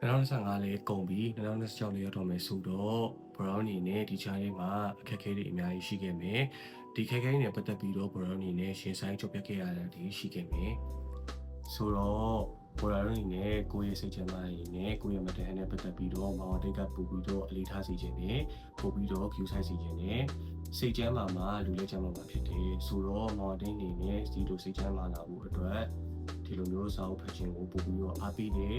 2025လေးကုန်ပြီ2026လေးရောက်တော့မယ်ဆိုတော့ဘရောင်းအနေနဲ့ဒီချားလေးမှာအခက်အခဲတွေအများကြီးရှိခဲ့မယ်ဒီခက်ခဲတွေပတ်သက်ပြီးတော့ဘရောင်းအနေနဲ့ရှင်းဆိုင်ချုပ်ပြခဲ့ရတာဒီရှိခဲ့မယ်ဆိုတော့ဘရောင်းအနေနဲ့ကိုယ့်ရဲ့စိတ်ချမ်းသာရေးနဲ့ကိုယ့်ရဲ့ mental health နဲ့ပတ်သက်ပြီးတော့မောင်တိတ်ကပို့ပြီးတော့အလေးထားစီခြင်းနဲ့ပို့ပြီးတော့ view size စီခြင်းနဲ့စိတ်ချမ်းသာမှာလူလက်ချမ်းသာမှာဖြစ်တယ်ဆိုတော့မောင်တိတ်အနေနဲ့ဒီလိုစိတ်ချမ်းသာလာဖို့အတွက်ဒီလိုမျိုးစာအုပ်ဖတ်ခြင်းကိုပို့ပြီးတော့အားပေးတယ်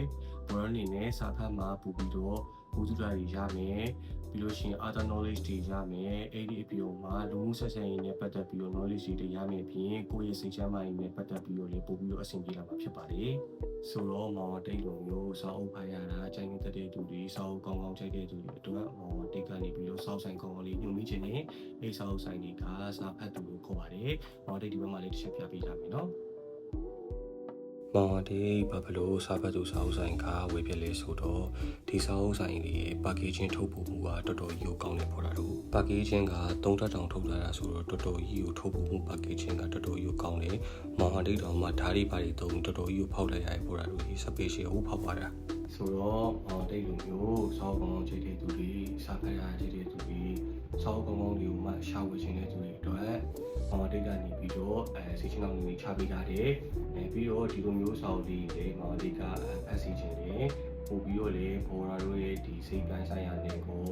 ဘရောင်းအနေနဲ့စာဖတ်မှာပို့ပြီးတော့ဘူးစုတာတွေရမယ်ပြီးလို့ရှိရင် other knowledge တွေရမယ်အဲ့ဒီအပြင်မှာလူမှုဆက်ဆံရေးနဲ့ပတ်သက်ပြီးတော့ knowledge တွေရမယ်ပြင်ကိုယ့်ရဲ့စိတ်ချမ်းသာရေးနဲ့ပတ်သက်ပြီးတော့လည်းပို့ပြီးတော့အဆင်ပြေလာမှာဖြစ်ပါတယ်ဆိုတော့မောင်တိတ်လိုမျိုးစာအုပ်ဖတ်ရတာအချိန်နဲ့တဲ့သူတွေစာအုပ်ကောင်းကောင်းချိန်တဲ့သူတွေအတွက်မောင်တိတ်ကနေပြီးတော့စောက်ဆိုင်ကောင်းကောင်းလေးညှို့မိခြင်းနဲ့အဲ့စာအုပ်ဆိုင်တွေကစာဖတ်သူကိုခေါ်ပါတယ်မောင်တိတ်ဒီဘက်မှာလေးတစ်ချက်ပြပေးကြမယ်နော်မောင်ဒီဘာဘလို့စာဖတ်သူစာအုပ်ဆိုင်ကဝေပြလဲဆိုတော့ဒီစာအုပ်ဆိုင်လေးပါကေဂျင်းထုတ်ဖို့မှုကတော်တော်ကြီးကိုကောင်းတယ်ပေါ်တာတို့ပါကေဂျင်းက3000တောင်ထုတ်လာတာဆိုတော့တော်တော်ကြီးကိုထုတ်ဖို့မှုပါကေဂျင်းကတော်တော်ကြီးကိုကောင်းတယ်မောင်ဒီတော့မှဓာရီပါရီတုံးတော်တော်ကြီးကိုဖောက်လိုက်ရပေါ်တာတို့ဒီ special ကိုဖောက်ပါတာဆိုတော့မောင်တိတ်လိုမျိုးစာအုပ်ကောင်းကောင်းချိန်တဲ့သူတွေစာဖတ်ရချိန်တဲ့သူတွေစာအုပ်ကောင်းကောင်းတွေကိုမှရှာဝယ်ခြင်းတဲ့သူတွေအတွက်မောင်တိတ်ကနေပြီးတော့စီချင်းအောင်တွေချပေးထားတယ်ပြီးတော့ဒီလိုမျိုးစာအုပ်တွေလည်းမောင်တိတ်ကဖတ်စီခြင်းတယ်ပို့ပြီးတော့လေဘော်ရာတို့ရဲ့ဒီစိတ်ပိုင်းဆိုင်ရာနဲ့ကို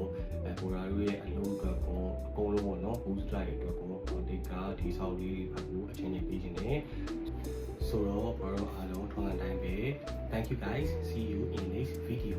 ဘော်ရာတို့ရဲ့အလုပ်အတွက်ကိုအကုန်လုံးပေါ့နော်ဘူးစလိုက်အတွက်ကိုမောင်တိတ်ကဒီစာအုပ်လေးဖတ်ဖို့အချိန်ကြီးပေးခြင်းတယ်ဆိုတော့ဘော်ရာအားလုံးထုံးစံတိုင်းပဲ Thank you guys see you in next video